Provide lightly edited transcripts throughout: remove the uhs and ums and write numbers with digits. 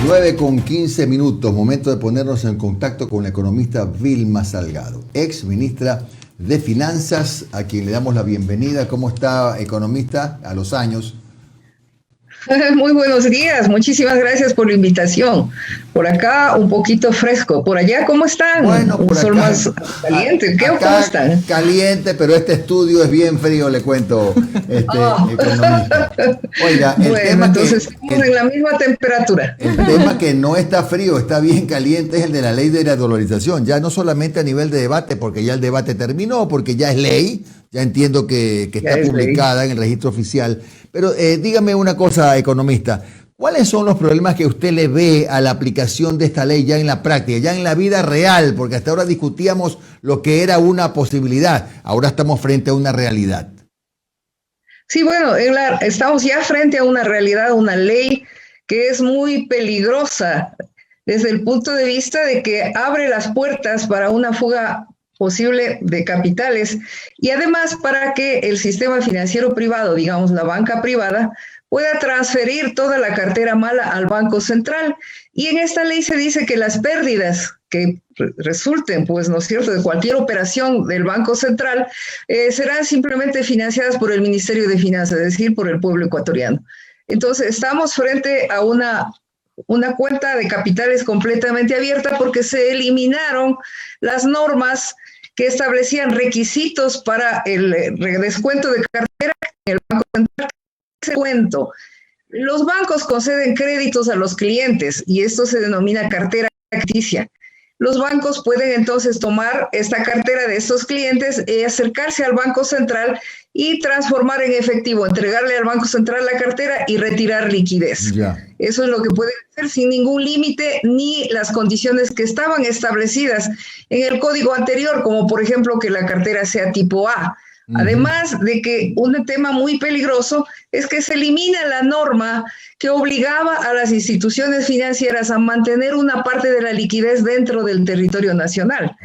9:15, momento de ponernos en contacto con la economista Vilma Salgado, ex ministra de Finanzas, a quien le damos la bienvenida. ¿Cómo está, economista, a los años? Muy buenos días, muchísimas gracias por la invitación. Por acá un poquito fresco, por allá ¿cómo están? Bueno, un sol acá, más caliente, ¿cómo están? Caliente, pero este estudio es bien frío, le cuento, economista. Oiga, entonces estamos en la misma temperatura. El tema que no está frío, está bien caliente, es el de la ley de la dolarización. Ya no solamente a nivel de debate, porque ya el debate terminó, porque ya es ley, ya entiendo que está publicada en el registro oficial. Pero dígame una cosa, economista, ¿cuáles son los problemas que usted le ve a la aplicación de esta ley ya en la práctica, ya en la vida real? Porque hasta ahora discutíamos lo que era una posibilidad, ahora estamos frente a una realidad. Sí, bueno, estamos ya frente a una realidad, una ley que es muy peligrosa desde el punto de vista de que abre las puertas para una fuga posible de capitales y además para que el sistema financiero privado, digamos la banca privada, pueda transferir toda la cartera mala al Banco Central. Y en esta ley se dice que las pérdidas que resulten, pues, ¿no es cierto?, de cualquier operación del Banco Central serán simplemente financiadas por el Ministerio de Finanzas, es decir, por el pueblo ecuatoriano. Entonces, estamos frente a una cuenta de capitales completamente abierta porque se eliminaron las normas que establecían requisitos para el descuento de cartera en el Banco Central. Descuento. Los bancos conceden créditos a los clientes y esto se denomina cartera crediticia. Los bancos pueden entonces tomar esta cartera de estos clientes y acercarse al Banco Central y transformar en efectivo, entregarle al Banco Central la cartera y retirar liquidez. Eso es lo que pueden hacer sin ningún límite ni las condiciones que estaban establecidas en el código anterior, como por ejemplo que la cartera sea tipo A. Además de que un tema muy peligroso es que se elimina la norma que obligaba a las instituciones financieras a mantener una parte de la liquidez dentro del territorio nacional.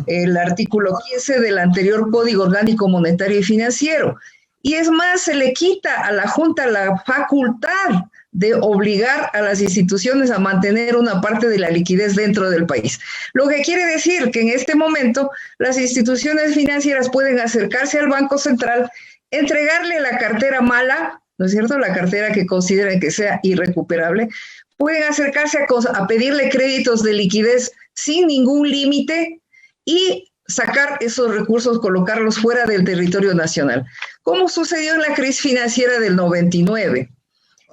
El artículo 15 del anterior Código Orgánico Monetario y Financiero. Y es más, se le quita a la Junta la facultad de obligar a las instituciones a mantener una parte de la liquidez dentro del país. Lo que quiere decir que en este momento las instituciones financieras pueden acercarse al Banco Central, entregarle la cartera mala, ¿no es cierto?, la cartera que consideren que sea irrecuperable, pueden acercarse a pedirle créditos de liquidez sin ningún límite y sacar esos recursos, colocarlos fuera del territorio nacional, como sucedió en la crisis financiera del 99.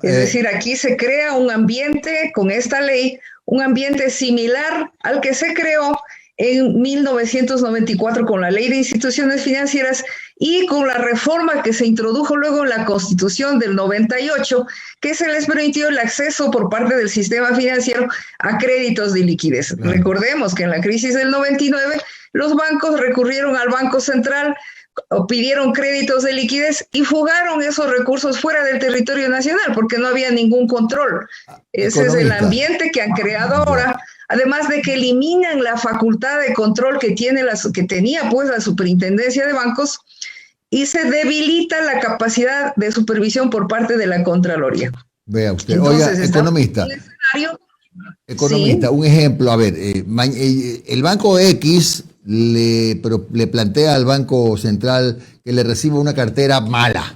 Es decir, aquí se crea un ambiente con esta ley, un ambiente similar al que se creó en 1994 con la Ley de Instituciones Financieras y con la reforma que se introdujo luego en la Constitución del 98, que se les permitió el acceso por parte del sistema financiero a créditos de liquidez. Recordemos que en la crisis del 99 los bancos recurrieron al Banco Central, pidieron créditos de liquidez y fugaron esos recursos fuera del territorio nacional porque no había ningún control. Ese es el ambiente que han creado ahora, además de que eliminan la facultad de control que tenía pues la Superintendencia de Bancos y se debilita la capacidad de supervisión por parte de la Contraloría. Vea usted. Entonces, oiga, economista, ¿sí? Un ejemplo, a ver, el Banco X le plantea al Banco Central que le reciba una cartera mala.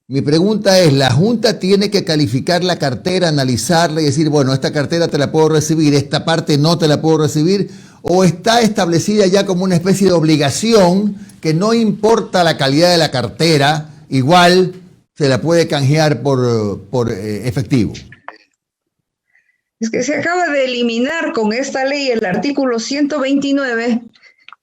Mi pregunta es, ¿la Junta tiene que calificar la cartera, analizarla y decir, bueno, esta cartera te la puedo recibir, esta parte no te la puedo recibir? ¿O está establecida ya como una especie de obligación que no importa la calidad de la cartera, igual se la puede canjear por efectivo? Es que se acaba de eliminar con esta ley el artículo 129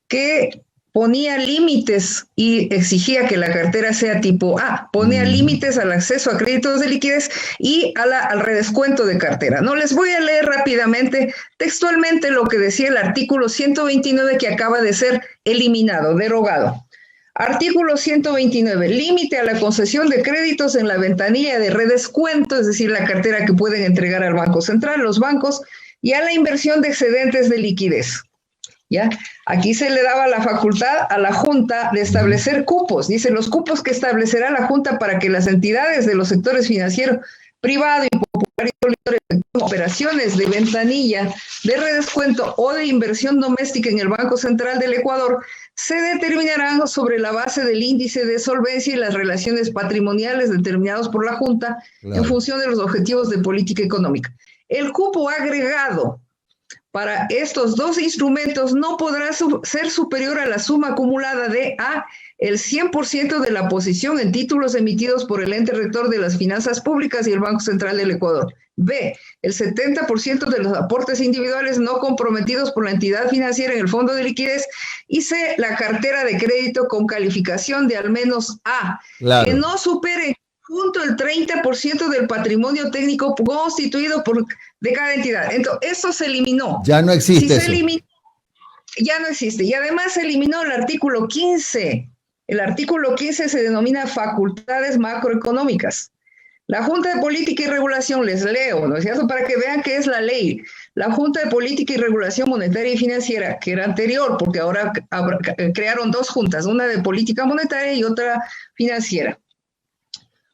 que ponía límites y exigía que la cartera sea tipo A, ponía límites al acceso a créditos de liquidez y al redescuento de cartera. No les voy a leer rápidamente textualmente lo que decía el artículo 129 que acaba de ser eliminado, derogado. Artículo 129, límite a la concesión de créditos en la ventanilla de redescuento, es decir, la cartera que pueden entregar al Banco Central, los bancos, y a la inversión de excedentes de liquidez. ¿Ya? Aquí se le daba la facultad a la Junta de establecer cupos. Dice, los cupos que establecerá la Junta para que las entidades de los sectores financiero, privado y popular operaciones de ventanilla, de redescuento o de inversión doméstica en el Banco Central del Ecuador se determinarán sobre la base del índice de solvencia y las relaciones patrimoniales determinados por la Junta en función de los objetivos de política económica. El cupo agregado para estos dos instrumentos no podrá ser superior a la suma acumulada de A, el 100% de la posición en títulos emitidos por el ente rector de las finanzas públicas y el Banco Central del Ecuador. B, el 70% de los aportes individuales no comprometidos por la entidad financiera en el fondo de liquidez. Y C, la cartera de crédito con calificación de al menos A, que no supere junto el 30% del patrimonio técnico constituido de cada entidad. Entonces, eso se eliminó. Ya no existe eso. Ya no existe. Y además se eliminó el artículo 15. El artículo 15 se denomina facultades macroeconómicas. La Junta de Política y Regulación, les leo, ¿no es cierto?, para que vean qué es la ley. La Junta de Política y Regulación Monetaria y Financiera, que era anterior, porque ahora crearon dos juntas, una de política monetaria y otra financiera,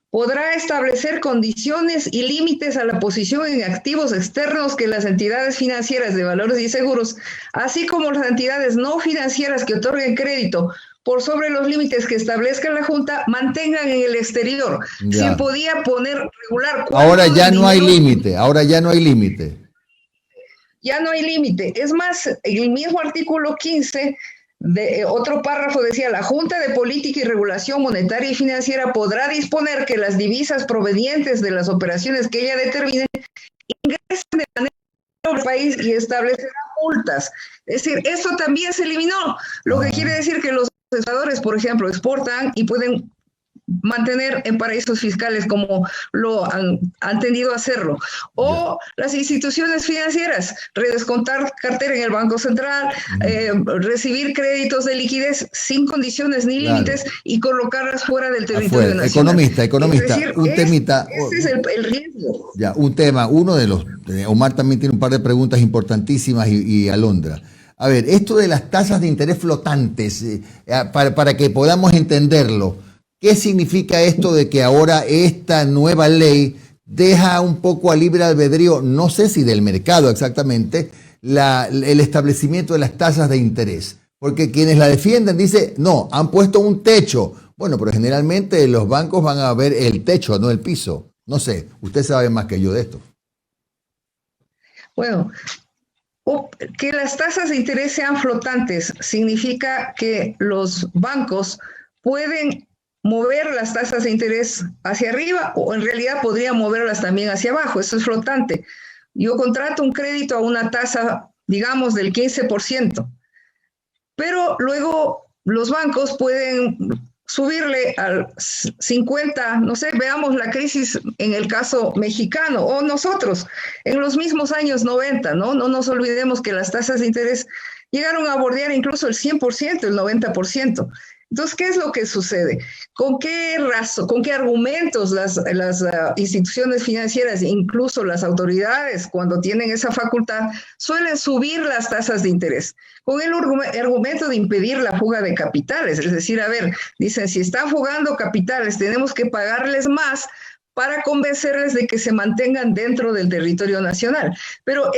podrá establecer condiciones y límites a la posición en activos externos que las entidades financieras de valores y seguros, así como las entidades no financieras que otorguen crédito por sobre los límites que establezca la Junta, mantengan en el exterior. Se podía regular. Ahora ya no hay límite, Ya no hay límite. Es más, el mismo artículo 15, otro párrafo decía, la Junta de Política y Regulación Monetaria y Financiera podrá disponer que las divisas provenientes de las operaciones que ella determine ingresen de manera al país y establecerá multas. Es decir, esto también se eliminó, lo que quiere decir que los exportadores, por ejemplo, exportan y pueden mantener en paraísos fiscales como lo han tendido a hacerlo. O las instituciones financieras, redescontar cartera en el Banco Central, recibir créditos de liquidez sin condiciones ni límites y colocarlas fuera del territorio nacional. Economista, es decir, un temita. Ese es el riesgo. Ya, un tema, uno de los. Omar también tiene un par de preguntas importantísimas y Alondra. A ver, esto de las tasas de interés flotantes, para que podamos entenderlo, ¿qué significa esto de que ahora esta nueva ley deja un poco a libre albedrío, no sé si del mercado exactamente, el establecimiento de las tasas de interés? Porque quienes la defienden dicen, no, han puesto un techo. Bueno, pero generalmente los bancos van a ver el techo, no el piso. No sé, usted sabe más que yo de esto. Bueno, que las tasas de interés sean flotantes significa que los bancos pueden mover las tasas de interés hacia arriba o en realidad podrían moverlas también hacia abajo. Eso es flotante. Yo contrato un crédito a una tasa, digamos, del 15%, pero luego los bancos pueden subirle al 50%, no sé, veamos la crisis en el caso mexicano, o nosotros, en los mismos años 90, ¿no? No nos olvidemos que las tasas de interés llegaron a bordear incluso el 100%, el 90%. Entonces, ¿qué es lo que sucede? ¿Con qué argumentos las instituciones financieras, incluso las autoridades, cuando tienen esa facultad, suelen subir las tasas de interés? Con el argumento de impedir la fuga de capitales. Es decir, a ver, dicen, si están fugando capitales, tenemos que pagarles más para convencerles de que se mantengan dentro del territorio nacional. Pero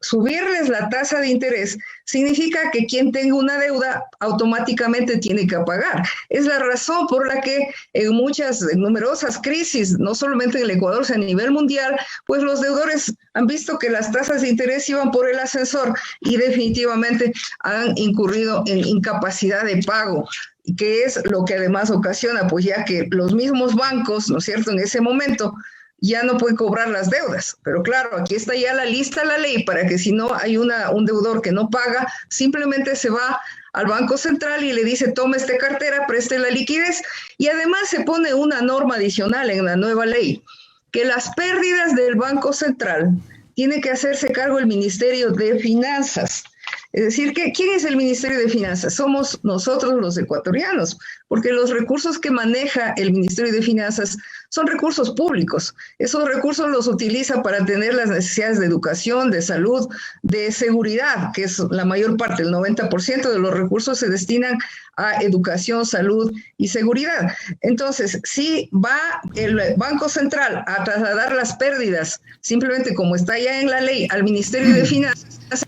subirles la tasa de interés significa que quien tenga una deuda automáticamente tiene que pagar. Es la razón por la que en numerosas crisis, no solamente en el Ecuador, sino a nivel mundial, pues los deudores han visto que las tasas de interés iban por el ascensor y definitivamente han incurrido en incapacidad de pago, que es lo que además ocasiona, pues ya que los mismos bancos, ¿no es cierto?, en ese momento ya no puede cobrar las deudas. Pero claro, aquí está ya la ley para que si no hay un deudor que no paga, simplemente se va al Banco Central y le dice, tome esta cartera, preste la liquidez. Y además se pone una norma adicional en la nueva ley, que las pérdidas del Banco Central tiene que hacerse cargo el Ministerio de Finanzas. Es decir, ¿quién es el Ministerio de Finanzas? Somos nosotros los ecuatorianos, porque los recursos que maneja el Ministerio de Finanzas son recursos públicos. Esos recursos los utiliza para atender las necesidades de educación, de salud, de seguridad, que es la mayor parte, el 90% de los recursos se destinan a educación, salud y seguridad. Entonces, si va el Banco Central a trasladar las pérdidas, simplemente como está ya en la ley, al Ministerio de Finanzas,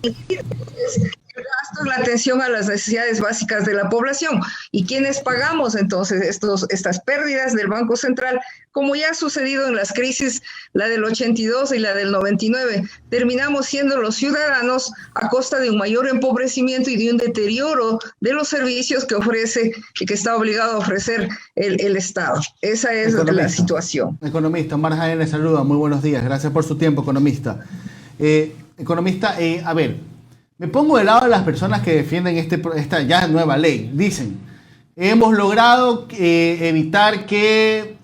el gasto es la atención a las necesidades básicas de la población. ¿Y quiénes pagamos entonces estas pérdidas del Banco Central? Como ya ha sucedido en las crisis, la del 82 y la del 99, terminamos siendo los ciudadanos a costa de un mayor empobrecimiento y de un deterioro de los servicios que ofrece y que está obligado a ofrecer el Estado. Esa es la situación. Economista, Omar Jaén le saluda. Muy buenos días. Gracias por su tiempo, economista. Economista, a ver, me pongo del lado de las personas que defienden esta ya nueva ley. Dicen, hemos logrado evitar que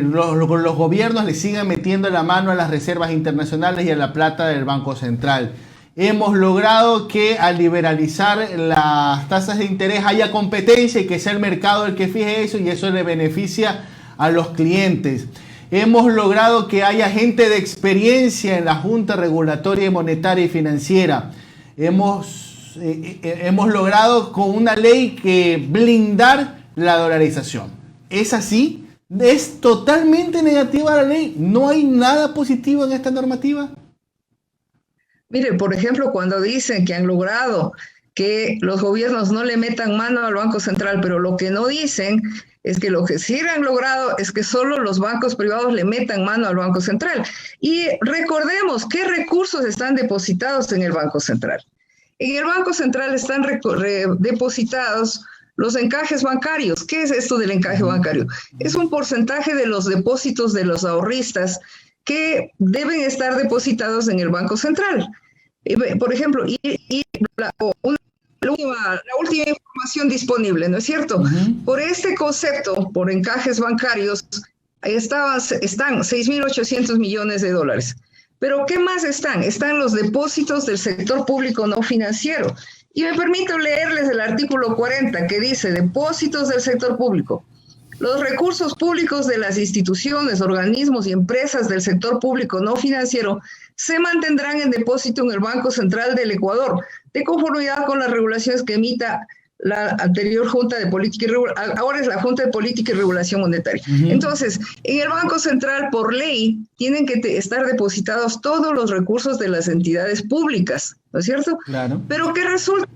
los gobiernos le sigan metiendo la mano a las reservas internacionales y a la plata del Banco Central. Hemos logrado que al liberalizar las tasas de interés haya competencia y que sea el mercado el que fije eso, y eso le beneficia a los clientes. Hemos logrado que haya gente de experiencia en la Junta Regulatoria Monetaria y Financiera. Hemos logrado con una ley que blindar la dolarización. ¿Es así? ¿Es totalmente negativa la ley? ¿No hay nada positivo en esta normativa? Mire, por ejemplo, cuando dicen que han logrado que los gobiernos no le metan mano al Banco Central, pero lo que no dicen es que lo que sí han logrado es que solo los bancos privados le metan mano al Banco Central. Y recordemos qué recursos están depositados en el Banco Central. En el Banco Central están depositados los encajes bancarios. ¿Qué es esto del encaje bancario? Es un porcentaje de los depósitos de los ahorristas que deben estar depositados en el Banco Central. Por ejemplo, la última información disponible, ¿no es cierto? Por este concepto, por encajes bancarios, están 6.800 millones de dólares. Pero ¿qué más están? Están los depósitos del sector público no financiero. Y me permito leerles el artículo 40 que dice, depósitos del sector público. Los recursos públicos de las instituciones, organismos y empresas del sector público no financiero se mantendrán en depósito en el Banco Central del Ecuador, de conformidad con las regulaciones que emita la anterior Junta de Política y Regulación, ahora es la Junta de Política y Regulación Monetaria. Entonces, en el Banco Central, por ley, tienen que estar depositados todos los recursos de las entidades públicas, ¿no es cierto? Claro. Pero que resulta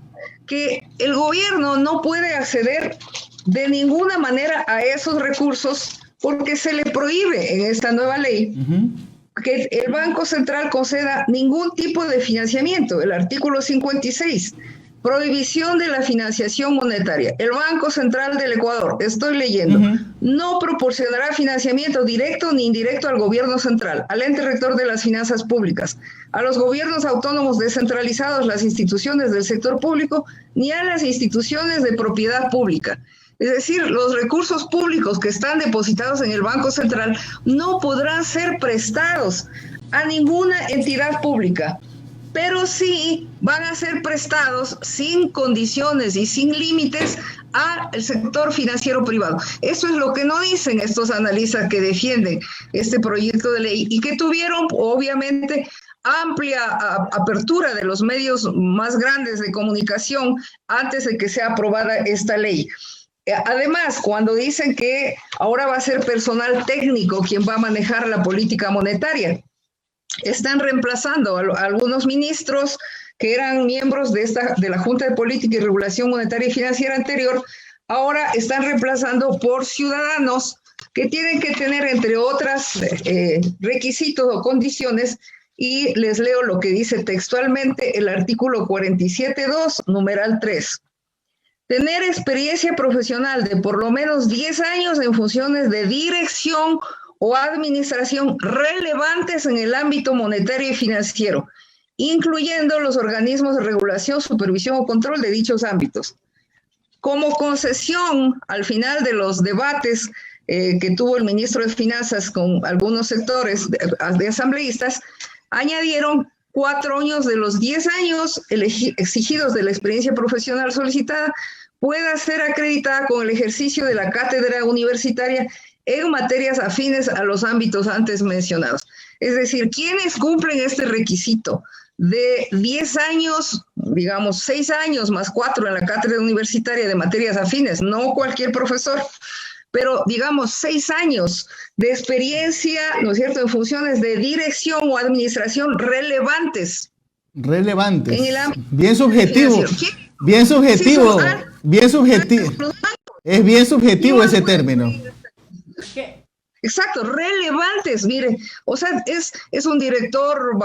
que el gobierno no puede acceder de ninguna manera a esos recursos porque se le prohíbe en esta nueva ley que el Banco Central conceda ningún tipo de financiamiento. El artículo 56, prohibición de la financiación monetaria. El Banco Central del Ecuador, estoy leyendo, no proporcionará financiamiento directo ni indirecto al gobierno central, al ente rector de las finanzas públicas, a los gobiernos autónomos descentralizados, las instituciones del sector público, ni a las instituciones de propiedad pública. Es decir, los recursos públicos que están depositados en el Banco Central no podrán ser prestados a ninguna entidad pública, pero sí van a ser prestados sin condiciones y sin límites al sector financiero privado. Eso es lo que no dicen estos analistas que defienden este proyecto de ley y que tuvieron, obviamente, amplia apertura de los medios más grandes de comunicación antes de que sea aprobada esta ley. Además, cuando dicen que ahora va a ser personal técnico quien va a manejar la política monetaria, están reemplazando a algunos ministros que eran miembros de la Junta de Política y Regulación Monetaria y Financiera anterior, ahora están reemplazando por ciudadanos que tienen que tener, entre otras requisitos o condiciones, y les leo lo que dice textualmente el artículo 47.2, numeral 3. Tener experiencia profesional de por lo menos 10 años en funciones de dirección o administración relevantes en el ámbito monetario y financiero, incluyendo los organismos de regulación, supervisión o control de dichos ámbitos. Como concesión, al final de los debates que tuvo el ministro de Finanzas con algunos sectores de asambleístas, añadieron 4 años de los 10 años exigidos de la experiencia profesional solicitada pueda ser acreditada con el ejercicio de la cátedra universitaria en materias afines a los ámbitos antes mencionados. Es decir, ¿quiénes cumplen este requisito de 10 años, digamos 6 años más 4 en la cátedra universitaria de materias afines? No cualquier profesor, pero digamos 6 años de experiencia, ¿no es cierto?, en funciones de dirección o administración relevantes. Relevantes. En el ámbito bien subjetivo. Bien subjetivo. Bien subjetivo. Es bien subjetivo ese término. ¿Qué? Exacto, relevantes, mire, o sea, es un director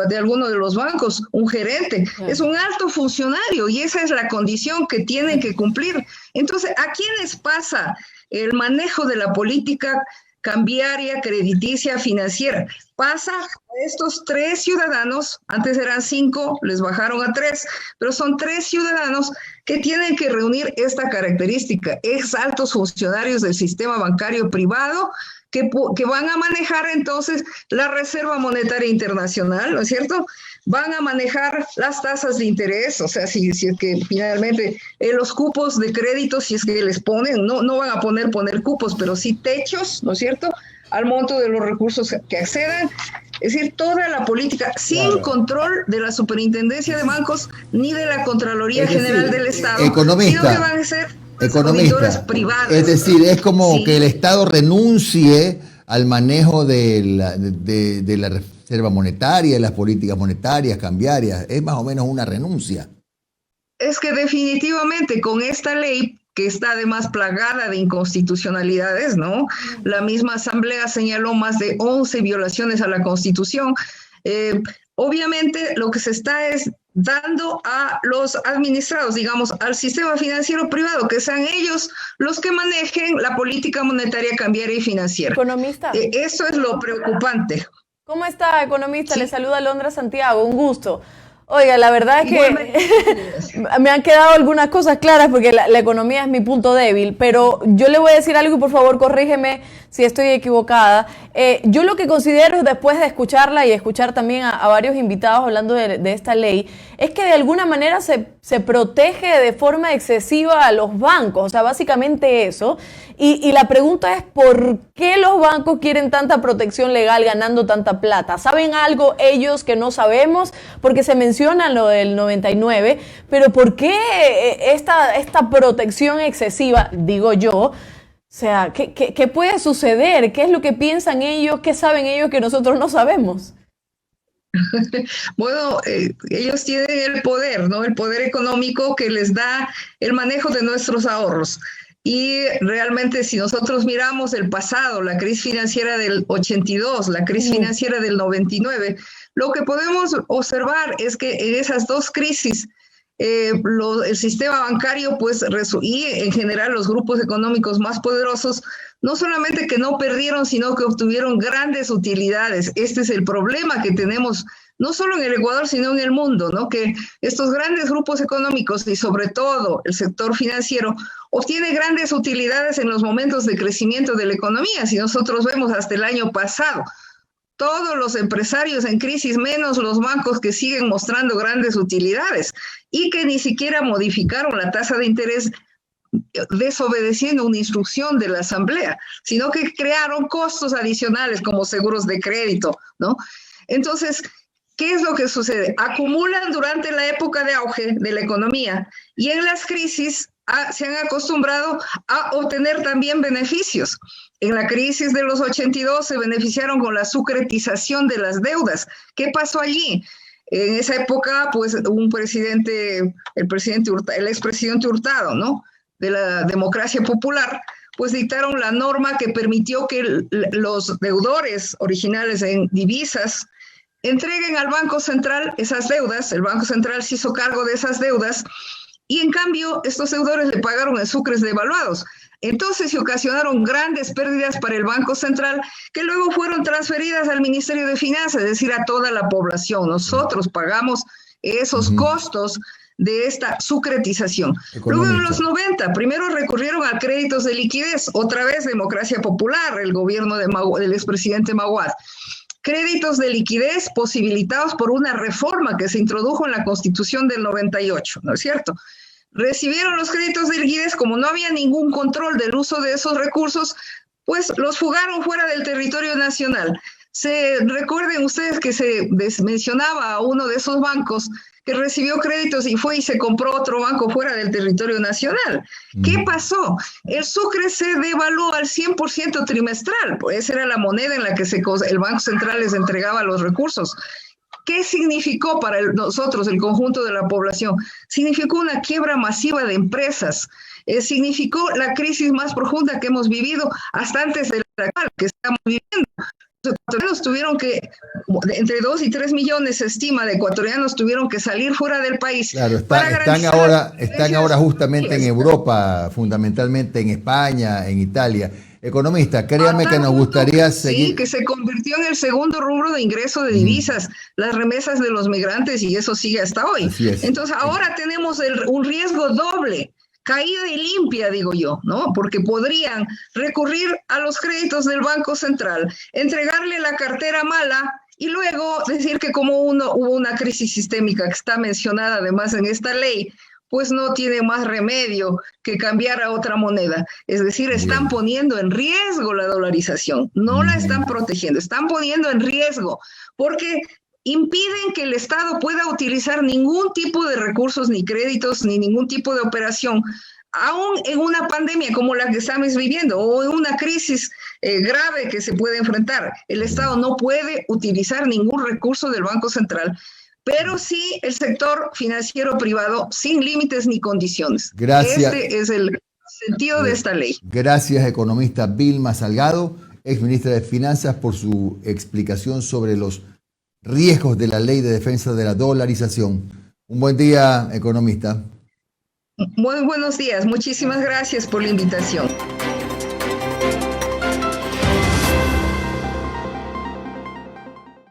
de alguno de los bancos, un gerente, es un alto funcionario y esa es la condición que tienen que cumplir. Entonces, ¿a quiénes pasa el manejo de la política cambiaria, crediticia, financiera? Pasa a estos 3 ciudadanos, antes eran 5, les bajaron a 3, pero son 3 ciudadanos que tienen que reunir esta característica, ex altos funcionarios del sistema bancario privado que van a manejar entonces la Reserva Monetaria Internacional, ¿no es cierto? Van a manejar las tasas de interés, o sea, si es que finalmente los cupos de crédito, si es que les ponen, no van a poner cupos, pero sí techos, ¿no es cierto?, al monto de los recursos que accedan. Es decir, toda la política sin control de la Superintendencia de Bancos ni de la Contraloría General del Estado, economista, sino que van a ser auditoras privadas. Es decir, es como que el Estado renuncie al manejo de la Reserva Monetaria, de las políticas monetarias, cambiarias. Es más o menos una renuncia. Es que definitivamente con esta ley, que está además plagada de inconstitucionalidades, ¿no? La misma Asamblea señaló más de 11 violaciones a la Constitución. Obviamente lo que se está es dando a los administrados, digamos, al sistema financiero privado, que sean ellos los que manejen la política monetaria, cambiaria y financiera. Economista. Eso es lo preocupante. ¿Cómo está, economista? Sí. Le saluda Londra Santiago, un gusto. Oiga, la verdad es que me han quedado algunas cosas claras porque la economía es mi punto débil, pero yo le voy a decir algo y por favor corrígeme si estoy equivocada. Yo lo que considero después de escucharla y escuchar también a varios invitados hablando de esta ley, es que de alguna manera se protege de forma excesiva a los bancos, o sea, básicamente eso. Y la pregunta es, ¿por qué los bancos quieren tanta protección legal ganando tanta plata? ¿Saben algo ellos que no sabemos? Porque se menciona lo del 99, pero ¿por qué esta protección excesiva, digo yo? O sea, ¿qué puede suceder? ¿Qué es lo que piensan ellos? ¿Qué saben ellos que nosotros no sabemos? Bueno, ellos tienen el poder, ¿no? El poder económico que les da el manejo de nuestros ahorros. Y realmente si nosotros miramos el pasado, la crisis financiera del 82, la crisis financiera del 99, lo que podemos observar es que en esas dos crisis, el sistema bancario pues, y en general los grupos económicos más poderosos, no solamente que no perdieron, sino que obtuvieron grandes utilidades. Este es el problema que tenemos, no solo en el Ecuador, sino en el mundo, ¿no? Que estos grandes grupos económicos y sobre todo el sector financiero obtiene grandes utilidades en los momentos de crecimiento de la economía. Si nosotros vemos hasta el año pasado, todos los empresarios en crisis, menos los bancos que siguen mostrando grandes utilidades y que ni siquiera modificaron la tasa de interés desobedeciendo una instrucción de la Asamblea, sino que crearon costos adicionales como seguros de crédito, ¿no? Entonces, ¿qué es lo que sucede? Acumulan durante la época de auge de la economía y en las crisis se han acostumbrado a obtener también beneficios. En la crisis de los 82 se beneficiaron con la sucretización de las deudas. ¿Qué pasó allí? En esa época, pues, el expresidente Hurtado, ¿no?, de la democracia popular, pues dictaron la norma que permitió que los deudores originales en divisas entreguen al Banco Central esas deudas. El Banco Central se hizo cargo de esas deudas y en cambio estos deudores le pagaron en sucres devaluados. Entonces se ocasionaron grandes pérdidas para el Banco Central que luego fueron transferidas al Ministerio de Finanzas, es decir, a toda la población. Nosotros pagamos esos costos de esta sucretización. Luego en los 90, primero recurrieron a créditos de liquidez, otra vez democracia popular, el gobierno del expresidente Maguad. Créditos de liquidez posibilitados por una reforma que se introdujo en la Constitución del 98, ¿no es cierto? Recibieron los créditos de liquidez, como no había ningún control del uso de esos recursos, pues los fugaron fuera del territorio nacional. Recuerden ustedes que se mencionaba a uno de esos bancos que recibió créditos y fue y se compró otro banco fuera del territorio nacional. ¿Qué pasó? El sucre se devaluó al 100% trimestral, pues esa era la moneda en la que el Banco Central les entregaba los recursos. ¿Qué significó para nosotros, el conjunto de la población? Significó una quiebra masiva de empresas, significó la crisis más profunda que hemos vivido hasta antes de la actual que estamos viviendo. Los ecuatorianos tuvieron que, entre 2 y 3 millones se estima de ecuatorianos tuvieron que salir fuera del país. Claro, están ahora justamente en Europa, fundamentalmente en España, en Italia. Economista, créame que nos gustaría seguir. Sí, que se convirtió en el segundo rubro de ingreso de divisas, las remesas de los migrantes, y eso sigue hasta hoy. Así es. Entonces ahora tenemos un riesgo doble. Caída y limpia, digo yo, ¿no? Porque podrían recurrir a los créditos del Banco Central, entregarle la cartera mala y luego decir que como hubo una crisis sistémica que está mencionada además en esta ley, pues no tiene más remedio que cambiar a otra moneda. Es decir, están poniendo en riesgo la dolarización, no la están protegiendo, están poniendo en riesgo, porque impiden que el Estado pueda utilizar ningún tipo de recursos, ni créditos, ni ningún tipo de operación, aún en una pandemia como la que estamos viviendo o en una crisis grave que se puede enfrentar. El Estado no puede utilizar ningún recurso del Banco Central, pero sí el sector financiero privado sin límites ni condiciones. Gracias. Este es el sentido de esta ley. Gracias, economista Vilma Salgado, exministra de Finanzas, por su explicación sobre los riesgos de la ley de defensa de la dolarización. Un buen día, economista. Muy buenos días. Muchísimas gracias por la invitación.